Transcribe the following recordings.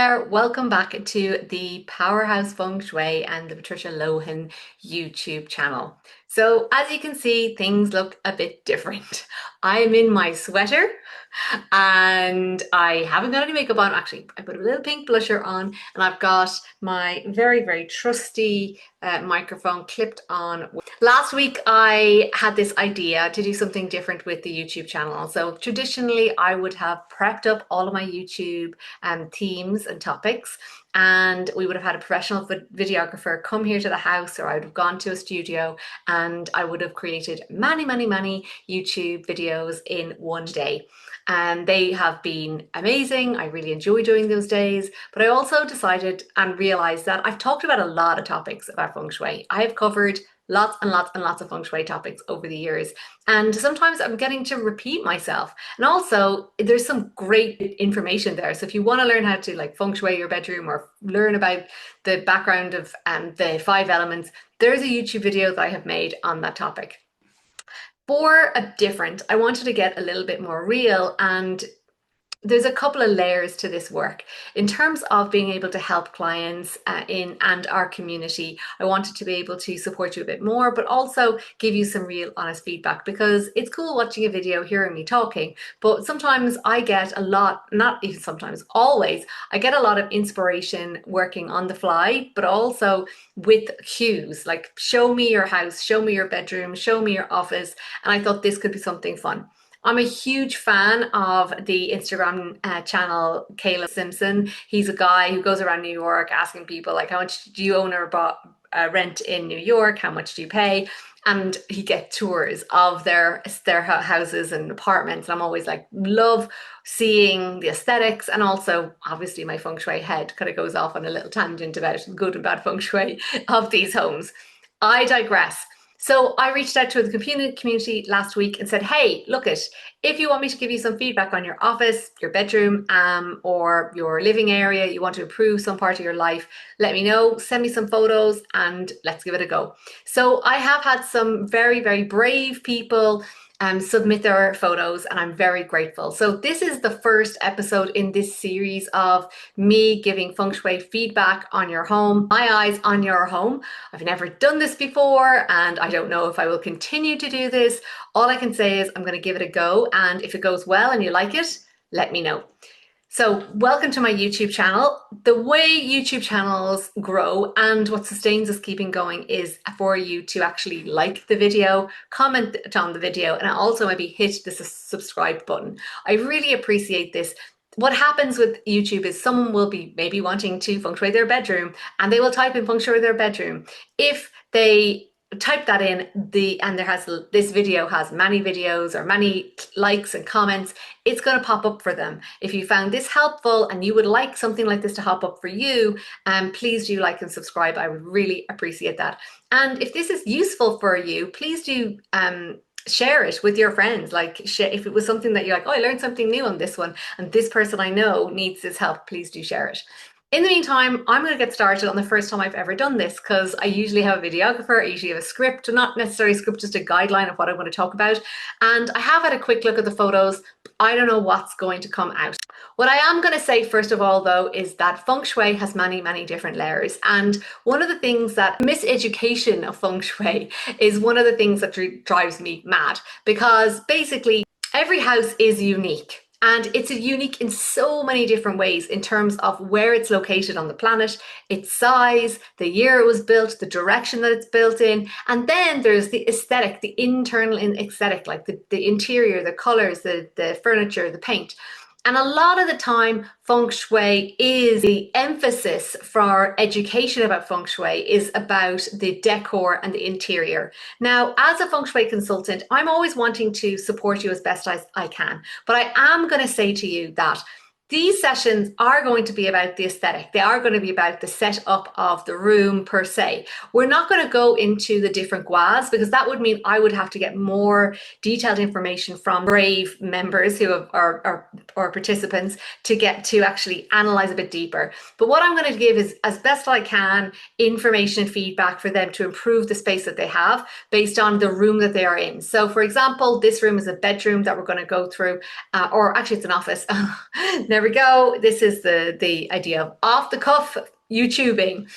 there, welcome back to the Powerhouse Feng Shui and the Patricia Lohan YouTube channel. So as you can see, things look a bit different. I'm in my sweater and I haven't got any makeup on. Actually, I put a little pink blusher on and I've got my very trusty microphone clipped on. Last week, I had this idea to do something different with the YouTube channel. So traditionally, I would have prepped up all of my YouTube themes and topics, and we would have had a professional videographer come here to the house, or I would have gone to a studio and I would have created many YouTube videos in one day. And they have been amazing. I really enjoy doing those days. But I also decided and realized that I've talked about a lot of topics about Feng Shui. I have covered lots and lots of Feng Shui topics over the years. And sometimes I'm getting to repeat myself. And also there's some great information there. So if you want to learn how to like Feng Shui your bedroom or learn about the background of the 5 elements, there's a YouTube video that I have made on that topic. For a different, I wanted to get a little bit more real, and there's a couple of layers to this work. In terms of being able to help clients and our community, I wanted to be able to support you a bit more, but also give you some real honest feedback, because it's cool watching a video, hearing me talking, but sometimes I get a lot, not even sometimes, always, I get a lot of inspiration working on the fly, but also with cues, like show me your house, show me your bedroom, show me your office, and I thought this could be something fun. I'm a huge fan of the Instagram channel Caleb Simpson. He's a guy who goes around New York asking people like, how much do you own or rent in New York? How much do you pay? And he gets tours of their houses and apartments. And I'm always like, love seeing the aesthetics, and also obviously my Feng Shui head kind of goes off on a little tangent about good and bad Feng Shui of these homes. I digress. So I reached out to the community last week and said, hey, look if you want me to give you some feedback on your office, your bedroom, or your living area, you want to improve some part of your life, let me know, send me some photos and let's give it a go. So I have had some very brave people submit their photos, and I'm very grateful. So this is the first episode in this series of me giving Feng Shui feedback on your home, my eyes on your home. I've never done this before, and I don't know if I will continue to do this. All I can say is I'm going to give it a go, and if it goes well and you like it, let me know. So welcome to my YouTube channel. The way YouTube channels grow and what sustains us keeping going is for you to actually like the video, comment on the video, and also maybe hit the subscribe button. I really appreciate this. What happens with YouTube is someone will be maybe wanting to Feng Shui their bedroom, and they will type in Feng Shui their bedroom. If they type that in and this video has many videos or many likes and comments, it's going to pop up for them. If you found this helpful and you would like something like this to pop up for you, please do like and subscribe. I would really appreciate that. And if this is useful for you, please do share it with your friends. Like if it was something that you're like, oh, I learned something new on this one and this person I know needs this help, please do share it. In the meantime, I'm going to get started on the first time I've ever done this, because I usually have a videographer, I usually have a script, not necessarily a script, just a guideline of what I want to talk about. And I have had a quick look at the photos. I don't know what's going to come out. What I am going to say first of all, though, is that Feng Shui has many different layers. And one of the things that miseducation of Feng Shui is one of the things that drives me mad, because basically every house is unique. And it's unique in so many different ways in terms of where it's located on the planet, its size, the year it was built, the direction that it's built in. And then there's the aesthetic, the internal aesthetic, like the interior, the colors, the furniture, the paint. And a lot of the time, Feng Shui is the emphasis for education about Feng Shui is about the decor and the interior. Now, as a Feng Shui consultant, I'm always wanting to support you as best as I can. But I am going to say to you that these sessions are going to be about the aesthetic. They are going to be about the setup of the room per se. We're not going to go into the different guas, because that would mean I would have to get more detailed information from brave members who are participants to get to actually analyze a bit deeper. But what I'm going to give is, as best I can, information and feedback for them to improve the space that they have based on the room that they are in. So for example, this room is a bedroom that we're going to go through, or actually it's an office. Never there we go. This is the idea of off the cuff YouTubing.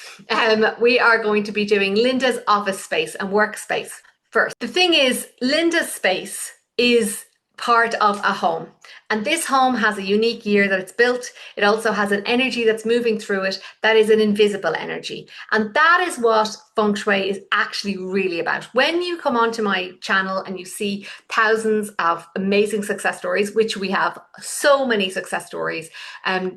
We are going to be doing Linda's office space and workspace first. The thing is, Linda's space is part of a home. And this home has a unique year that it's built. It also has an energy that's moving through it that is an invisible energy. And that is what Feng Shui is actually really about. When you come onto my channel and you see thousands of amazing success stories, which we have so many success stories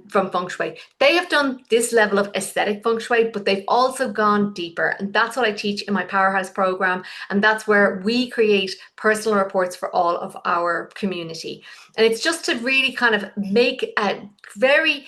from Feng Shui, they have done this level of aesthetic Feng Shui, but they've also gone deeper. And that's what I teach in my Powerhouse program. And that's where we create personal reports for all of our community. And it's just to really kind of make a very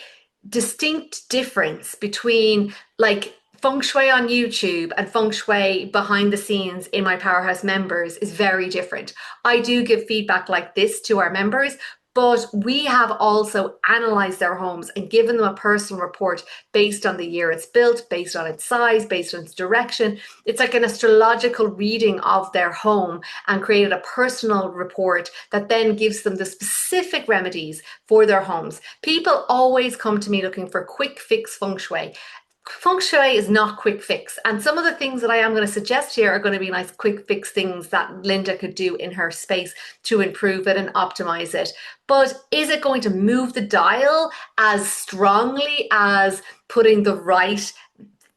distinct difference between like Feng Shui on YouTube and Feng Shui behind the scenes in my Powerhouse members is very different. I do give feedback like this to our members, but we have also analyzed their homes and given them a personal report based on the year it's built, based on its size, based on its direction. It's like an astrological reading of their home and created a personal report that then gives them the specific remedies for their homes. People always come to me looking for quick fix Feng Shui. Feng Shui is not quick fix. And some of the things that I am going to suggest here are going to be nice quick fix things that Linda could do in her space to improve it and optimize it. But is it going to move the dial as strongly as putting the right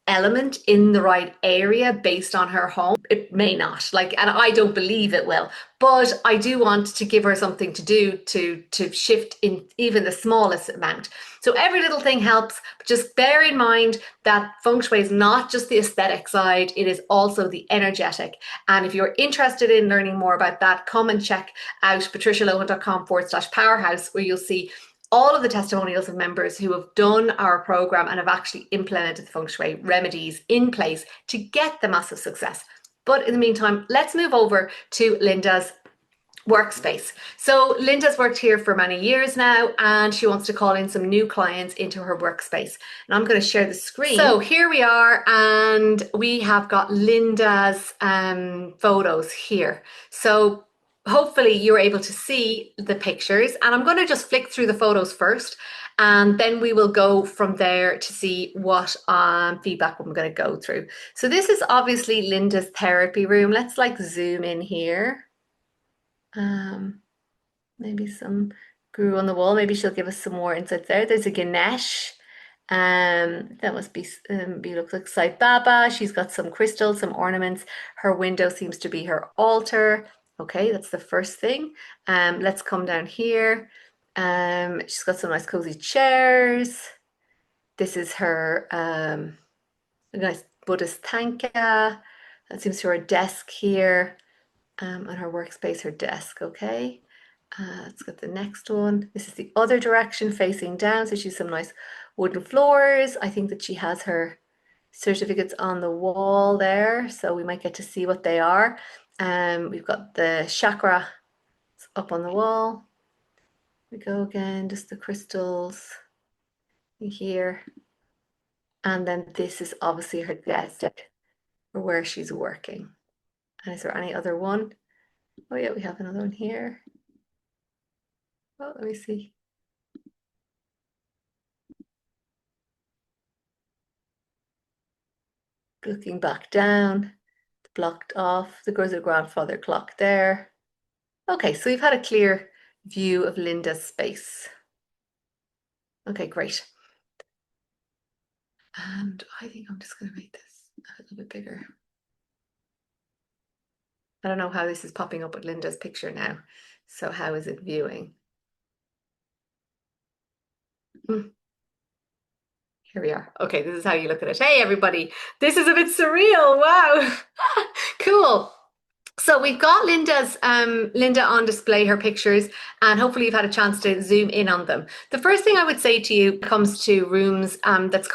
element in the right area based on her home? It may not, like, and I don't believe it will, but I do want to give her something to do to shift in even the smallest amount. So every little thing helps, but just bear in mind that Feng Shui is not just the aesthetic side, it is also the energetic. And if you're interested in learning more about that, come and check out patricialohan.com/powerhouse, where you'll see all of the testimonials of members who have done our program and have actually implemented the Feng Shui remedies in place to get the massive success. But in the meantime, let's move over to Linda's workspace. So Linda's worked here for many years now, and she wants to call in some new clients into her workspace. And I'm going to share the screen. So here we are, and we have got Linda's photos here. So hopefully you're able to see the pictures, and I'm going to just flick through the photos first, and then we will go from there to see what feedback I'm going to go through. So this is obviously Linda's therapy room. Let's like zoom in here. Maybe some guru on the wall. Maybe she'll give us some more insight there. There's a Ganesh. That must be looks like Sai Baba. She's got some crystals, some ornaments. Her window seems to be her altar. Okay, that's the first thing. Let's come down here. She's got some nice cozy chairs. This is her nice Buddhist tanka. That seems to her desk here. On her workspace, her desk. Okay. Let's get the next one. This is the other direction facing down. So she's some nice wooden floors. I think that she has her certificates on the wall there. So we might get to see what they are. We've got the chakra up on the wall. We go again, just the crystals here. And then this is obviously her desk or where she's working. And is there any other one? Oh yeah, we have another one here. Oh, let me see. Looking back down, blocked off. There goes her grandfather clock there. Okay, so we've had a clear view of Linda's space. Okay, great. And I think I'm just going to make this a little bit bigger. I don't know how this is popping up with Linda's picture now. So how is it viewing? Here we are. Okay, this is how you look at it. Hey, everybody. This is a bit surreal. Wow. Cool. So we've got Linda on display, her pictures, and hopefully you've had a chance to zoom in on them. The first thing I would say to you comes to rooms that's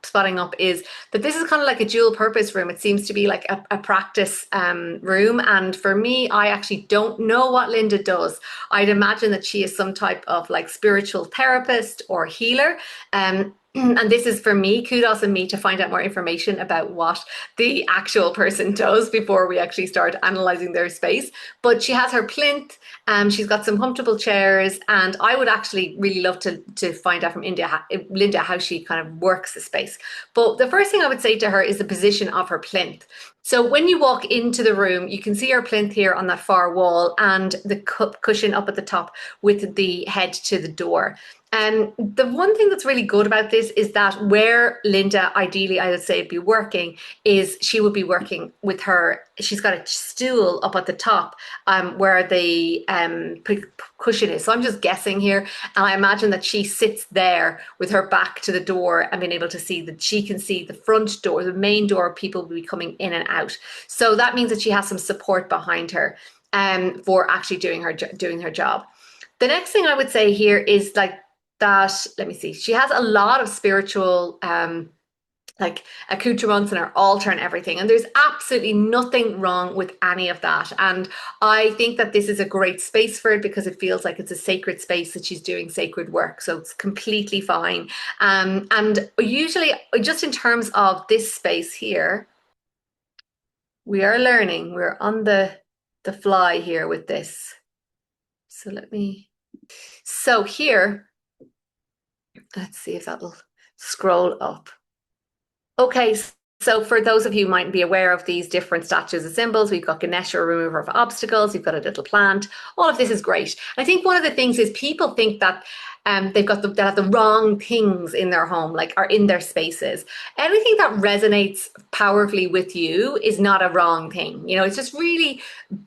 spotting up is that this is kind of like a dual purpose room. It seems to be like a practice room. And for me, I actually don't know what Linda does. I'd imagine that she is some type of like spiritual therapist or healer. and this is for me, kudos on me to find out more information about what the actual person does before we actually start analyzing their space. But she has her plinth, she's got some comfortable chairs, and I would actually really love to find out from Linda how she kind of works the space. But the first thing I would say to her is the position of her plinth. So when you walk into the room, you can see her plinth here on that far wall and the cushion up at the top with the head to the door. And the one thing that's really good about this is that where Linda, ideally, I would say, would be working, is she would be working with her. She's got a stool up at the top where the cushion is. So I'm just guessing here. And I imagine that she sits there with her back to the door and being able to see that she can see the front door, the main door, people will be coming in and out. So that means that she has some support behind her for actually doing her job. The next thing I would say here is like, that, let me see, she has a lot of spiritual like accoutrements and her altar and everything, and there's absolutely nothing wrong with any of that. And I think that this is a great space for it because it feels like it's a sacred space that she's doing sacred work, so it's completely fine. And usually, just in terms of this space here, we are learning, we're on the fly here with this. So so here, let's see if that'll scroll up. Okay, so for those of you who might be aware of these different statues and symbols, we've got Ganesha, a remover of obstacles, you've got a little plant. All of this is great. I think one of the things is people think that they have the wrong things in their home, like are in their spaces. Anything that resonates powerfully with you is not a wrong thing. You know, it's just really,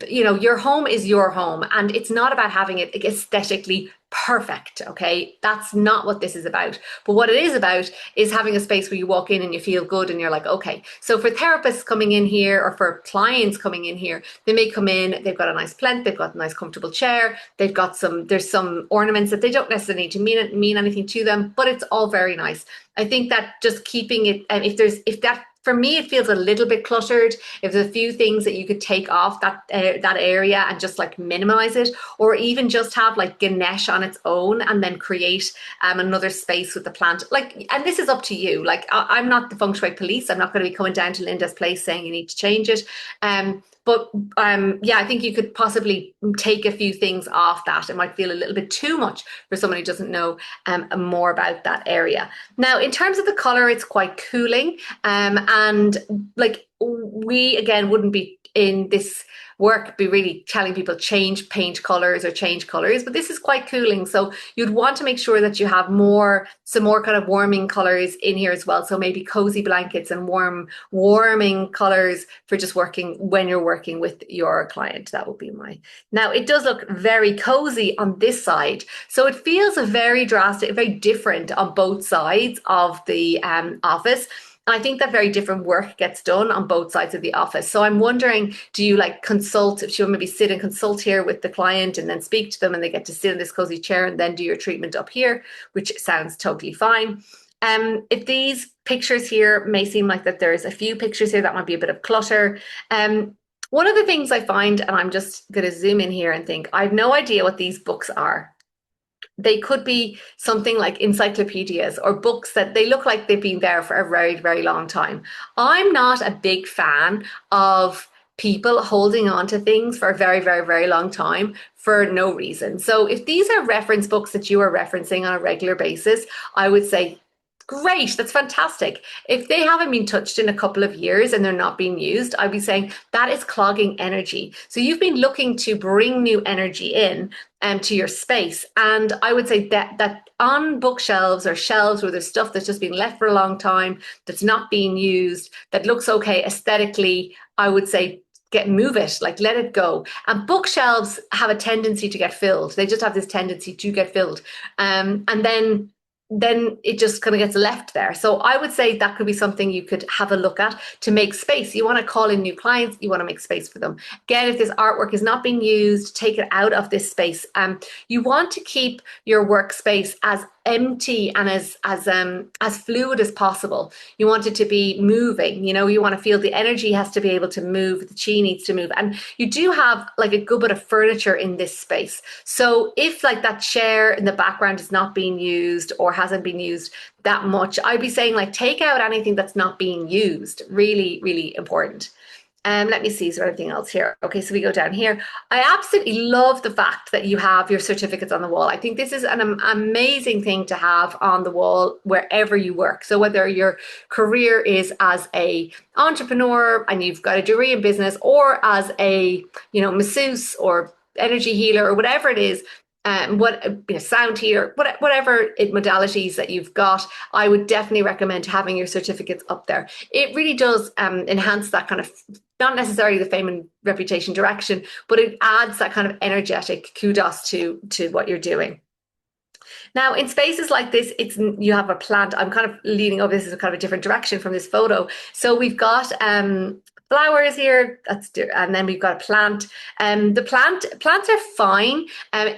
you know, your home is your home, and it's not about having it aesthetically perfect. Okay, that's not what this is about. But what it is about is having a space where you walk in and you feel good and you're like, okay. So for therapists coming in here or for clients coming in here, they may come in, they've got a nice plant, they've got a nice comfortable chair, they've got there's some ornaments that they don't necessarily need to mean anything to them, but it's all very nice. I think that just keeping it, and if that, for me, it feels a little bit cluttered. If there's a few things that you could take off that area and just like minimize it, or even just have like Ganesh on its own and then create another space with the plant. Like, and this is up to you. Like, I'm not the feng shui police. I'm not going to be coming down to Linda's place saying you need to change it. But yeah, I think you could possibly take a few things off that. It might feel a little bit too much for someone who doesn't know more about that area. Now, in terms of the color, it's quite cooling. And like, we again wouldn't be in this work be really telling people change paint colors or change colors, but this is quite cooling. So you'd want to make sure that you have some more kind of warming colors in here as well. So maybe cozy blankets and warming colors for just working when you're working with your client. That would be now it does look very cozy on this side. So it feels very drastic, very different on both sides of the office. And I think that very different work gets done on both sides of the office. So I'm wondering, do you like consult, if you maybe sit and consult here with the client and then speak to them and they get to sit in this cozy chair and then do your treatment up here, which sounds totally fine. If these pictures here may seem like that there's a few pictures here that might be a bit of clutter. One of the things I find, and I'm just going to zoom in here and think, I have no idea what these books are. They could be something like encyclopedias or books that they look like they've been there for a very, very long time. I'm not a big fan of people holding on to things for a very, very, very long time for no reason. So if these are reference books that you are referencing on a regular basis, I would say, great, that's fantastic. If they haven't been touched in a couple of years and they're not being used, I'd be saying that is clogging energy. So you've been looking to bring new energy in to your space. And I would say that on bookshelves or shelves where there's stuff that's just been left for a long time, that's not being used, that looks okay aesthetically, I would say move it, like let it go. And bookshelves have a tendency to get filled. They just have this tendency to get filled. And then it just kind of gets left there. So I would say that could be something you could have a look at to make space. You want to call in new clients, you want to make space for them. Again, if this artwork is not being used, take it out of this space. You want to keep your workspace as empty and as fluid as possible. You want it to be moving. You know, you want to feel the energy has to be able to move. The chi needs to move, and you do have like a good bit of furniture in this space. So if like that chair in the background is not being used or hasn't been used that much, I'd be saying like take out anything that's not being used. Really, really important. Let me see, is there anything else here? Okay, so we go down here. I absolutely love the fact that you have your certificates on the wall. I think this is an amazing thing to have on the wall wherever you work. So whether your career is as a entrepreneur and you've got a degree in business, or as a, you know, masseuse or energy healer or whatever it is, what, you know, sound healer, whatever modalities that you've got, I would definitely recommend having your certificates up there. It really does enhance that kind of, not necessarily the fame and reputation direction, but it adds that kind of energetic kudos to what you're doing. Now, in spaces like this, it's you have a plant. I'm kind of leading over. This is a kind of a different direction from this photo. So we've got flowers here. And then we've got a plant. Plants are fine.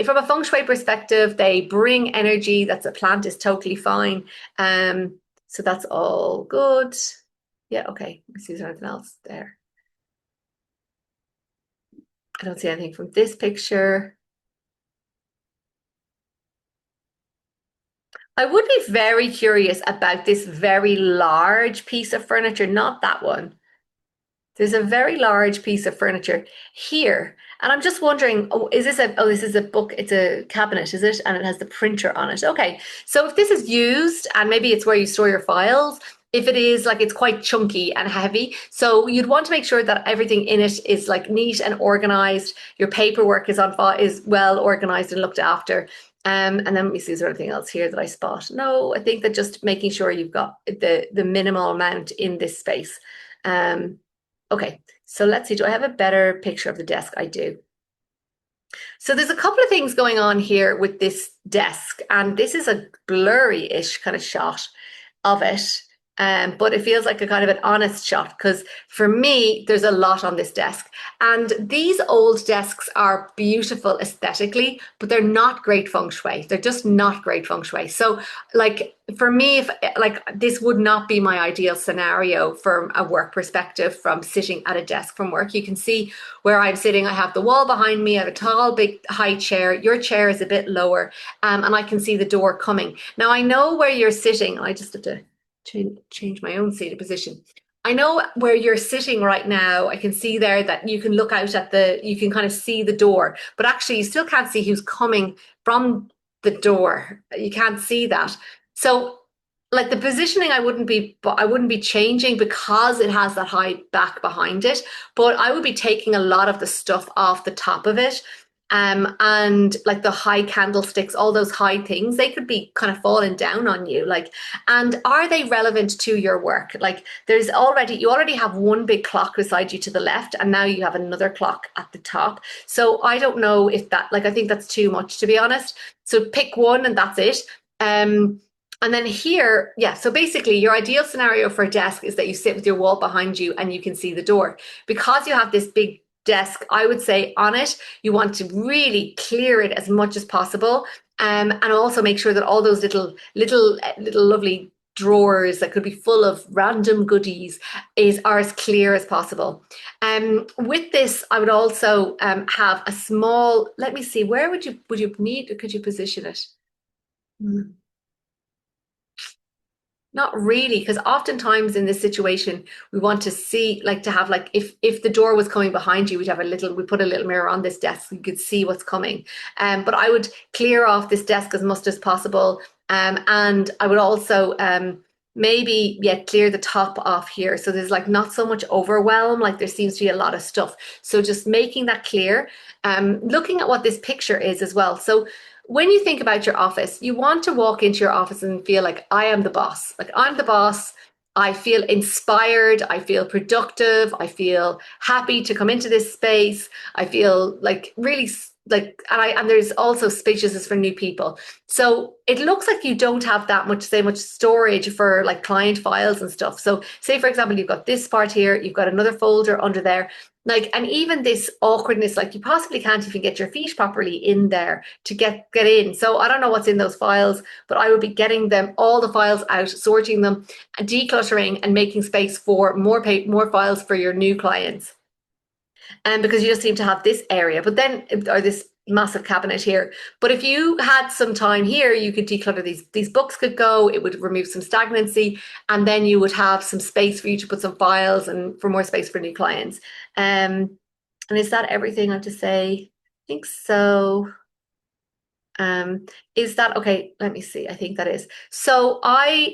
From a feng shui perspective, they bring energy. That's a plant is totally fine. So that's all good. Yeah. Okay. Let's see if there's anything else there. I don't see anything from this picture. I would be very curious about this very large piece of furniture, not that one. There's a very large piece of furniture here. And I'm just wondering, this is a book, it's a cabinet, is it? And it has the printer on it. Okay. So if this is used, and maybe it's where you store your files, if it is like it's quite chunky and heavy, so you'd want to make sure that everything in it is like neat and organized. Your paperwork is well organized and looked after. And then let me see, is there anything else here that I spot? No, I think that just making sure you've got the minimal amount in this space. Okay, so let's see, do I have a better picture of the desk? I do. So there's a couple of things going on here with this desk, and this is a blurry-ish kind of shot of it. But it feels like a kind of an honest shot because for me, there's a lot on this desk. And these old desks are beautiful aesthetically, but they're not great feng shui. They're just not great feng shui. So, like, for me, if like this would not be my ideal scenario from a work perspective from sitting at a desk from work. You can see where I'm sitting. I have the wall behind me. I have a tall, big, high chair. Your chair is a bit lower, and I can see the door coming. Now, I know where you're sitting. I just have to change my own seated position. I know where you're sitting right now. I can see there that you can look out at you can kind of see the door, but actually you still can't see who's coming from the door. You can't see that. So like the positioning, I wouldn't be changing because it has that high back behind it, but I would be taking a lot of the stuff off the top of it. And like the high candlesticks, all those high things, they could be kind of falling down on you. Like, and are they relevant to your work? Like, you already have one big clock beside you to the left, and now you have another clock at the top. So I don't know if I think that's too much, to be honest. So pick one and that's it. And then here, yeah, so basically your ideal scenario for a desk is that you sit with your wall behind you and you can see the door. Because you have this big desk, I would say on it, you want to really clear it as much as possible. And also make sure that all those little lovely drawers that could be full of random goodies are as clear as possible. With this, I would also have a small, let me see, where could you position it? Hmm. Not really, because oftentimes in this situation, we want to see, like to have like if the door was coming behind you, we put a little mirror on this desk, so you could see what's coming. But I would clear off this desk as much as possible. And I would also maybe clear the top off here. So there's like not so much overwhelm, like there seems to be a lot of stuff. So just making that clear. Looking at what this picture is as well. So when you think about your office, you want to walk into your office and feel like I am the boss. Like I'm the boss. I feel inspired. I feel productive. I feel happy to come into this space. I feel like really like, and there's also spaciousness for new people. So it looks like you don't have that much, say, much storage for like client files and stuff. So say, for example, you've got this part here, you've got another folder under there, like, and even this awkwardness, like you possibly can't even get your feet properly in there to get in. So I don't know what's in those files, but I would be getting them, all the files out, sorting them, and decluttering, and making space for more files for your new clients. And because you just seem to have this area, but then, or this massive cabinet here. But if you had some time here, you could declutter these books could go, it would remove some stagnancy, and then you would have some space for you to put some files and for more space for new clients. And is that everything I have to say? I think so. Um, is that okay? Let me see. I think that is. So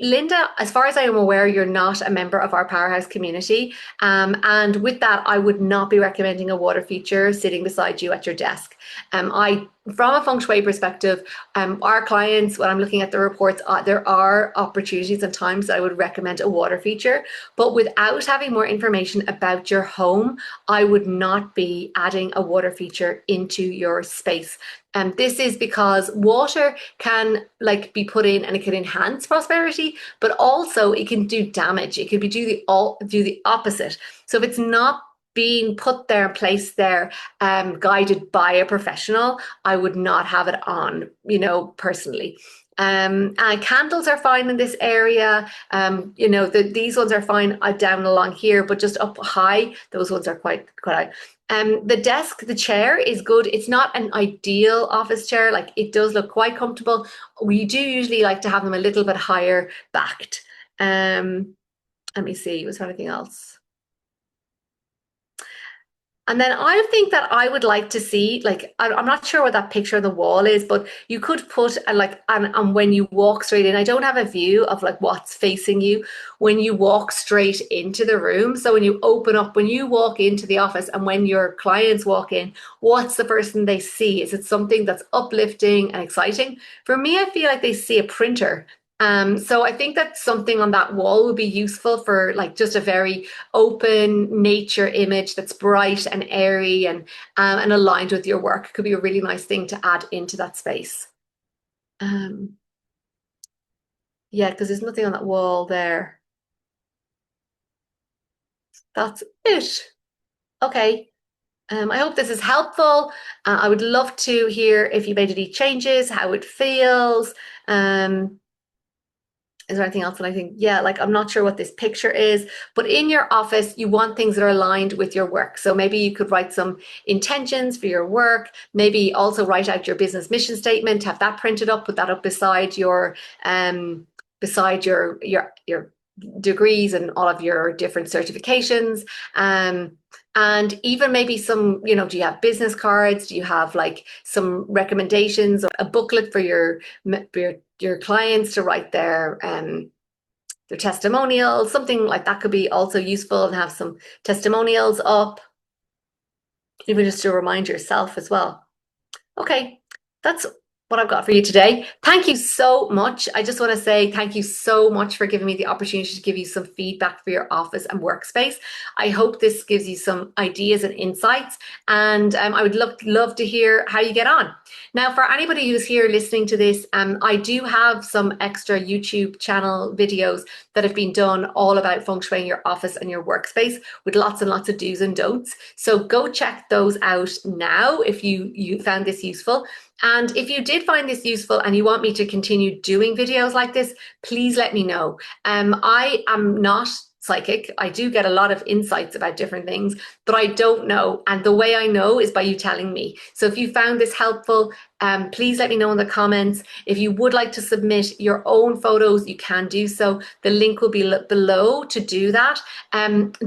Linda, as far as I am aware, you're not a member of our Powerhouse community. And with that, I would not be recommending a water feature sitting beside you at your desk. From a feng shui perspective, our clients, when I'm looking at the reports, there are opportunities and times that I would recommend a water feature, but without having more information about your home, I would not be adding a water feature into your space. And this is because water can like be put in and it can enhance prosperity, but also it can do damage. It could be do the opposite. So if it's not being put there, placed there, guided by a professional, I would not have it on, personally. And candles are fine in this area. These ones are fine down along here, but just up high, those ones are quite high. The chair is good. It's not an ideal office chair. Like it does look quite comfortable. We do usually like to have them a little bit higher backed. Let me see, was there anything else? And then I think that I would like to see, like, I'm not sure what that picture on the wall is, but you could put and when you walk straight in, I don't have a view of like what's facing you when you walk straight into the room. So when you open up, when you walk into the office and when your clients walk in, what's the first thing they see? Is it something that's uplifting and exciting? For me, I feel like they see a printer. So I think that something on that wall would be useful for like just a very open nature image that's bright and airy and aligned with your work. Could be a really nice thing to add into that space. Um, yeah, because there's nothing on that wall there. That's it. Okay. I hope this is helpful. I would love to hear if you made any changes, how it feels. Is there anything else that I think, yeah, like I'm not sure what this picture is, but in your office, you want things that are aligned with your work. So maybe you could write some intentions for your work, maybe also write out your business mission statement, have that printed up, put that up beside your degrees and all of your different certifications. And even maybe some, do you have business cards? Do you have like some recommendations, a booklet for your clients to write their testimonials, something like that could be also useful, and have some testimonials up, even just to remind yourself as well. Okay, that's what I've got for you today. Thank you so much. I just want to say thank you so much for giving me the opportunity to give you some feedback for your office and workspace. I hope this gives you some ideas and insights, and I would love to hear how you get on. Now, for anybody who's here listening to this, I do have some extra YouTube channel videos that have been done all about feng shui in your office and your workspace with lots and lots of do's and don'ts. So go check those out now if you found this useful. And if you did find this useful and you want me to continue doing videos like this, please let me know. I am not psychic. I do get a lot of insights about different things, but I don't know. And the way I know is by you telling me. So if you found this helpful, please let me know in the comments. If you would like to submit your own photos, you can do so. The link will be below to do that.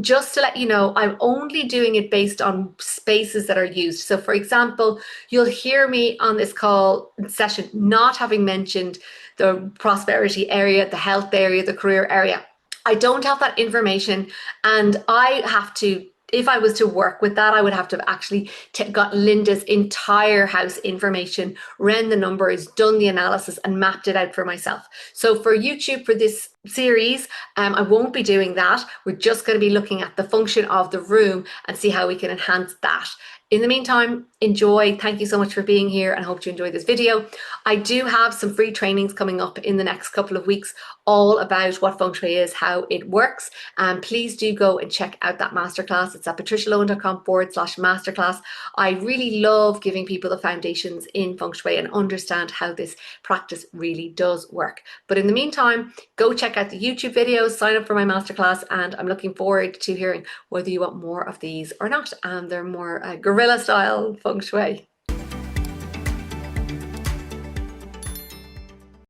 Just to let you know, I'm only doing it based on spaces that are used. So for example, you'll hear me on this call session not having mentioned the prosperity area, the health area, the career area. I don't have that information, and I have to, if I was to work with that, I would have to actually got Linda's entire house information, ran the numbers, done the analysis, and mapped it out for myself. So for YouTube, for this series, I won't be doing that. We're just going to be looking at the function of the room and see how we can enhance that. In the meantime, enjoy. Thank you so much for being here and I hope you enjoyed this video. I do have some free trainings coming up in the next couple of weeks, all about what Feng Shui is, how it works. And please do go and check out that masterclass. It's at patricialohan.com/masterclass. I really love giving people the foundations in Feng Shui and understand how this practice really does work. But in the meantime, go check out the YouTube videos, sign up for my masterclass, and I'm looking forward to hearing whether you want more of these or not. And they're more guerrilla style Feng Shui.